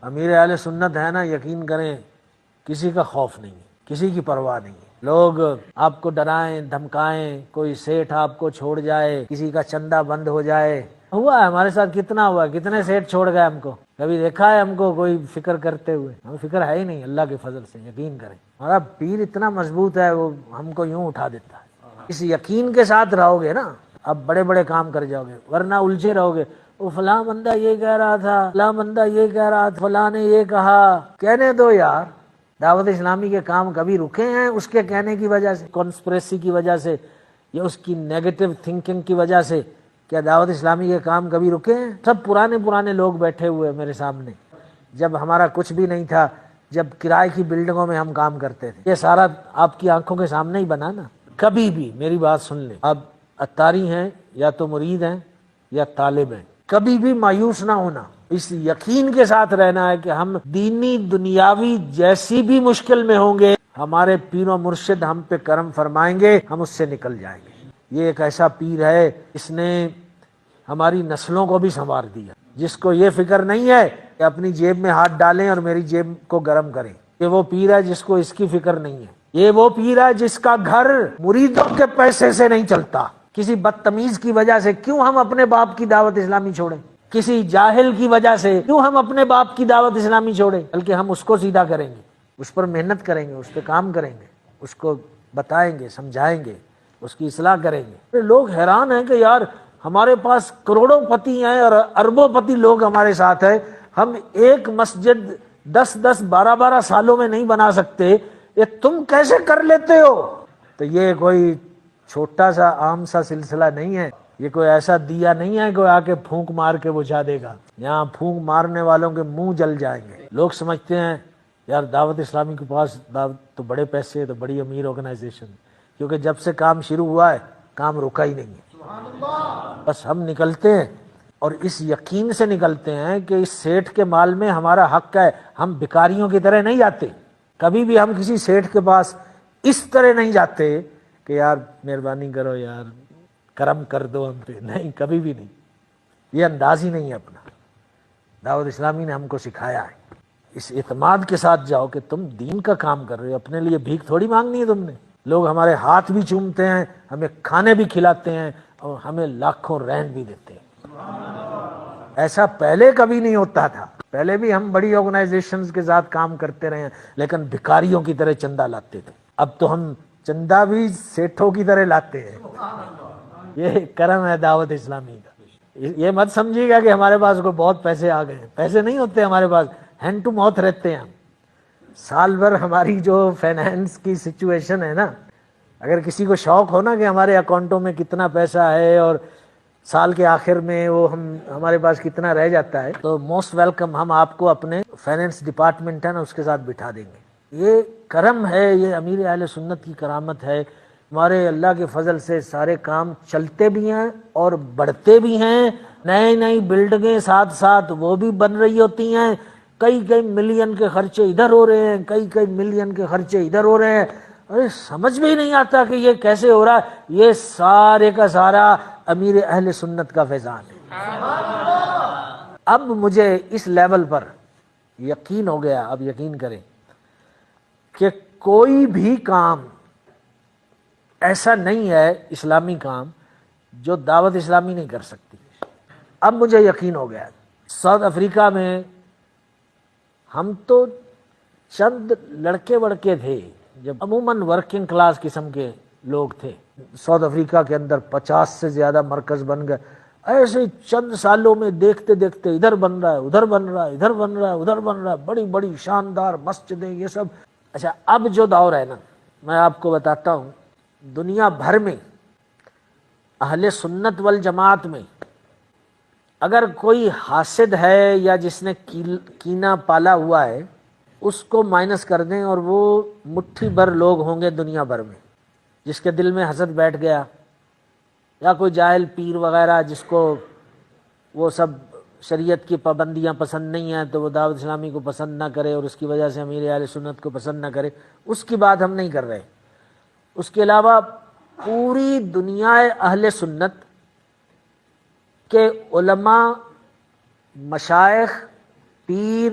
امیر اہل سنت ہے نا، یقین کریں کسی کا خوف نہیں ہے، کسی کی پرواہ نہیں ہے۔ لوگ آپ کو ڈرائیں دھمکائیں، کوئی سیٹھ آپ کو چھوڑ جائے، کسی کا چندہ بند ہو جائے، ہوا ہے ہمارے ساتھ، کتنا ہوا، کتنے سیٹھ چھوڑ گئے ہم کو، کبھی دیکھا ہے ہم کو کوئی فکر کرتے ہوئے؟ ہمیں فکر ہے ہی نہیں، اللہ کے فضل سے یقین کریں ہمارا پیر اتنا مضبوط ہے، وہ ہم کو یوں اٹھا دیتا ہے۔ اس یقین کے ساتھ رہو گے نا، اب بڑے بڑے کام کر جاؤ گے، ورنہ الجھے رہو گے، وہ فلاں بندہ یہ کہہ رہا تھا، فلاں بندہ یہ کہہ رہا تھا، فلاں نے یہ کہا۔ کہنے دو یار، دعوت اسلامی کے کام کبھی رکے ہیں اس کے کہنے کی وجہ سے، کانسپریسی کی وجہ سے، یا اس کی نیگیٹو تھنکنگ کی وجہ سے؟ کیا دعوت اسلامی کے کام کبھی رکے ہیں؟ سب پرانے لوگ بیٹھے ہوئے میرے سامنے، جب ہمارا کچھ بھی نہیں تھا، جب کرائے کی بلڈنگوں میں ہم کام کرتے تھے، یہ سارا آپ کی آنکھوں کے سامنے ہی بنا نا۔ کبھی بھی میری بات سن لیں، اب اتاری ہیں یا تو مرید ہیں یا طالب ہیں، کبھی بھی مایوس نہ ہونا، اس یقین کے ساتھ رہنا ہے کہ ہم دینی دنیاوی جیسی بھی مشکل میں ہوں گے، ہمارے پیر و مرشد ہم پہ کرم فرمائیں گے، ہم اس سے نکل جائیں گے۔ یہ ایک ایسا پیر ہے، اس نے ہماری نسلوں کو بھی سنوار دیا، جس کو یہ فکر نہیں ہے کہ اپنی جیب میں ہاتھ ڈالیں اور میری جیب کو گرم کریں۔ یہ وہ پیر ہے جس کو اس کی فکر نہیں ہے۔ یہ وہ پیر ہے جس کا گھر مریدوں کے پیسے سے نہیں چلتا۔ کسی بدتمیز کی وجہ سے کیوں ہم اپنے باپ کی دعوت اسلامی چھوڑیں؟ کسی جاہل کی وجہ سے کیوں ہم اپنے باپ کی دعوت اسلامی چھوڑیں؟ بلکہ ہم اس کو سیدھا کریں گے، اس پر محنت کریں گے، اس پہ کام کریں گے، اس کو بتائیں گے، سمجھائیں گے، اس کی اصلاح کریں گے۔ لوگ حیران ہیں کہ یار ہمارے پاس کروڑوں پتی ہیں اور اربوں پتی لوگ ہمارے ساتھ ہیں، ہم ایک مسجد 10 12 سالوں میں نہیں بنا سکتے، یہ تم کیسے کر لیتے ہو؟ تو یہ کوئی چھوٹا سا عام سا سلسلہ نہیں ہے، یہ کوئی ایسا دیا نہیں ہے کہ آ کے پھونک مار کے بجھا دے گا۔ یہاں پھونک مارنے والوں کے منہ جل جائیں گے۔ لوگ سمجھتے ہیں یار دعوت اسلامی کے پاس تو بڑے پیسے ہے، تو بڑی امیر آرگنائزیشن، کیونکہ جب سے کام شروع ہوا ہے کام رکا ہی نہیں ہے۔ بس ہم نکلتے ہیں اور اس یقین سے نکلتے ہیں کہ اس سیٹھ کے مال میں ہمارا حق ہے، ہم بھکاریوں کی طرح نہیں جاتے۔ کبھی بھی ہم کسی سیٹھ کے پاس اس طرح نہیں جاتے کہ یار مہربانی کرو، یار کرم کر دو ہم پہ، نہیں، کبھی بھی نہیں، یہ انداز ہی نہیں ہے اپنا۔ دعوت اسلامی نے ہم کو سکھایا ہے اس اعتماد کے ساتھ جاؤ کہ تم دین کا کام کر رہے ہو، اپنے لیے بھیک تھوڑی مانگنی ہے تم نے۔ لوگ ہمارے ہاتھ بھی چومتے ہیں، ہمیں کھانے بھی کھلاتے ہیں اور ہمیں لاکھوں رین بھی دیتے ہیں۔ ایسا پہلے کبھی نہیں ہوتا تھا، پہلے بھی ہم بڑی آرگنائزیشنز کے ساتھ کام کرتے رہے ہیں لیکن بھکاریوں کی طرح چندہ لاتے تھے، اب تو ہم چندہ بھی سیٹھوں کی طرح لاتے ہیں۔ یہ کرم ہے دعوت اسلامی کا۔ یہ مت سمجھیے گا کہ ہمارے پاس کوئی بہت پیسے آ گئے ہیں، پیسے نہیں ہوتے ہمارے پاس، ہینڈ ٹو ماؤتھ رہتے ہیں ہم۔ سال بھر ہماری جو فائنینس کی سچویشن ہے نا، اگر کسی کو شوق ہو نا کہ ہمارے اکاؤنٹوں میں کتنا پیسہ ہے اور سال کے آخر میں وہ ہمارے پاس کتنا رہ جاتا ہے، تو موسٹ ویلکم، ہم آپ کو اپنے فائنینس ڈپارٹمنٹ ہے نا اس کے ساتھ بٹھا دیں گے۔ یہ کرم ہے، یہ امیر اہل سنت کی کرامت ہے۔ ہمارے اللہ کے فضل سے سارے کام چلتے بھی ہیں اور بڑھتے بھی ہیں، نئی بلڈنگیں ساتھ ساتھ وہ بھی بن رہی ہوتی ہیں، کئی ملین کے خرچے ادھر ہو رہے ہیں، کئی ملین کے خرچے ادھر ہو رہے ہیں۔ ارے سمجھ میں ہی نہیں آتا کہ یہ کیسے ہو رہا ہے۔ یہ سارے کا سارا امیر اہل سنت کا فیضان ہے۔ اب مجھے اس لیول پر یقین ہو گیا، اب یقین کریں کہ کوئی بھی کام ایسا نہیں ہے اسلامی کام جو دعوت اسلامی نہیں کر سکتی۔ اب مجھے یقین ہو گیا۔ ساؤتھ افریقہ میں ہم تو چند لڑکے وڑکے تھے، جب عموماً ورکنگ کلاس قسم کے لوگ تھے۔ ساؤتھ افریقہ کے اندر 50 سے زیادہ مرکز بن گئے، ایسے چند سالوں میں دیکھتے دیکھتے ادھر بن رہا ہے، ادھر بن رہا ہے، ادھر بن رہا ہے، ادھر بن رہا ہے، بڑی بڑی شاندار مسجدیں، یہ سب۔ اچھا، اب جو دور ہے نا، میں آپ کو بتاتا ہوں، دنیا بھر میں اہل سنت والجماعت میں اگر کوئی حاسد ہے یا جس نے کینہ پالا ہوا ہے، اس کو مائنس کر دیں اور وہ مٹھی بھر لوگ ہوں گے دنیا بھر میں جس کے دل میں حسد بیٹھ گیا، یا کوئی جاہل پیر وغیرہ جس کو وہ سب شریعت کی پابندیاں پسند نہیں ہیں تو وہ دعوت اسلامی کو پسند نہ کرے اور اس کی وجہ سے امیر اہل سنت کو پسند نہ کرے، اس کی بات ہم نہیں کر رہے۔ اس کے علاوہ پوری دنیا اہل سنت کے علماء، مشائخ، پیر،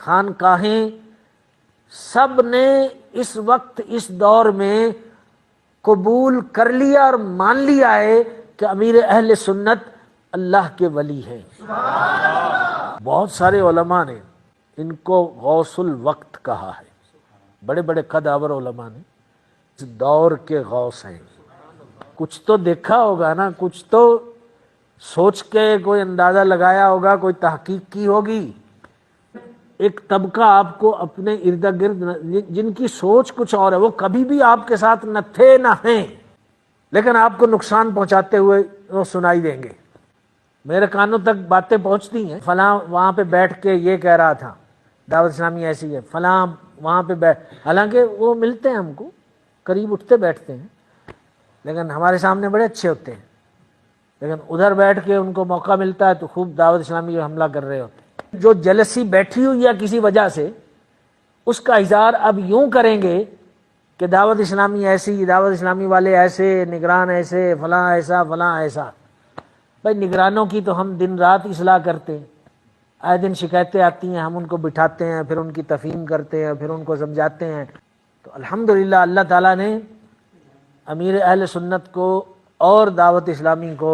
خانقاہیں سب نے اس وقت اس دور میں قبول کر لیا اور مان لیا ہے کہ امیر اہل سنت اللہ کے ولی ہیں۔ بہت سارے علماء نے ان کو غوث الوقت کہا ہے، بڑے بڑے قدآور علماء نے اس دور کے غوث ہیں۔ کچھ تو دیکھا ہوگا نا، کچھ تو سوچ کے کوئی اندازہ لگایا ہوگا، کوئی تحقیق کی ہوگی۔ ایک طبقہ آپ کو اپنے ارد گرد جن کی سوچ کچھ اور ہے، وہ کبھی بھی آپ کے ساتھ نہ تھے نہ ہیں، لیکن آپ کو نقصان پہنچاتے ہوئے وہ سنائی دیں گے۔ میرے کانوں تک باتیں پہنچتی ہیں، فلاں وہاں پہ بیٹھ کے یہ کہہ رہا تھا، دعوت اسلامی ایسی ہے، فلاں وہاں پہ حالانکہ وہ ملتے ہیں ہم کو، قریب اٹھتے بیٹھتے ہیں، لیکن ہمارے سامنے بڑے اچھے ہوتے ہیں، لیکن ادھر بیٹھ کے ان کو موقع ملتا ہے تو خوب دعوت اسلامی جو حملہ کر رہے ہوتے ہیں۔ جو جلسی بیٹھی ہوئی ہے کسی وجہ سے، اس کا اظہار اب یوں کریں گے کہ دعوت اسلامی ایسی، دعوت اسلامی والے ایسے، نگران ایسے، فلاں ایسا فلاں ایسا۔ بھائی نگرانوں کی تو ہم دن رات اصلاح کرتے ہیں، آئے دن شکایتیں آتی ہیں، ہم ان کو بٹھاتے ہیں، پھر ان کی تفہیم کرتے ہیں، پھر ان کو سمجھاتے ہیں۔ تو الحمدللہ اللہ تعالیٰ نے امیر اہل سنت کو اور دعوت اسلامی کو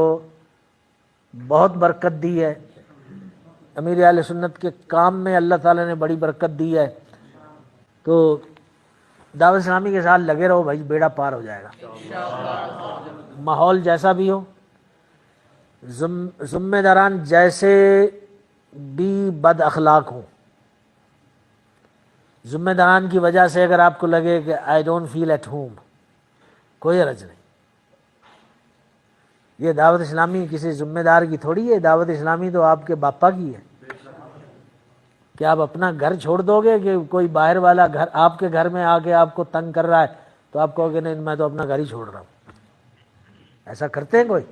بہت برکت دی ہے۔ امیر اہل سنت کے کام میں اللہ تعالیٰ نے بڑی برکت دی ہے۔ تو دعوت اسلامی کے ساتھ لگے رہو بھائی، بیڑا پار ہو جائے گا۔ ماحول جیسا بھی ہو، ذمہ داران جیسے بھی بد اخلاق ہوں، ذمہ داران کی وجہ سے اگر آپ کو لگے کہ I don't feel at home, کوئی حرج نہیں۔ یہ دعوت اسلامی کسی ذمہ دار کی تھوڑی ہے، دعوت اسلامی تو آپ کے باپا کی ہے۔ کہ آپ اپنا گھر چھوڑ دو گے کہ کوئی باہر والا گھر آپ کے گھر میں آ کے آپ کو تنگ کر رہا ہے تو آپ کہو گے نہیں میں تو اپنا گھر ہی چھوڑ رہا ہوں؟ ایسا کرتے ہیں کوئی؟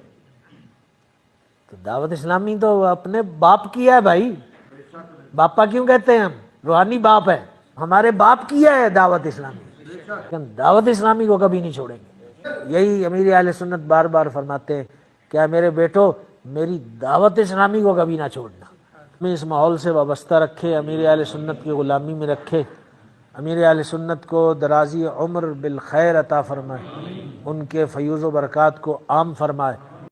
تو دعوت اسلامی تو اپنے باپ کی ہے بھائی، باپا کیوں کہتے ہیں ہم؟ روحانی باپ ہے، ہمارے باپ کی ہے دعوت اسلامی، لیکن دعوت اسلامی کو کبھی نہیں چھوڑیں گے۔ یہی امیر اہل سنت بار بار فرماتے ہیں، کیا میرے بیٹو میری دعوت اسلامی کو کبھی نہ چھوڑنا۔ ہمیں اس ماحول سے وابستہ رکھے، امیر اہل سنت کی غلامی میں رکھے، امیر اہل سنت کو درازی عمر بالخیر عطا فرمائے، ان کے فیوز و برکات کو عام فرمائے۔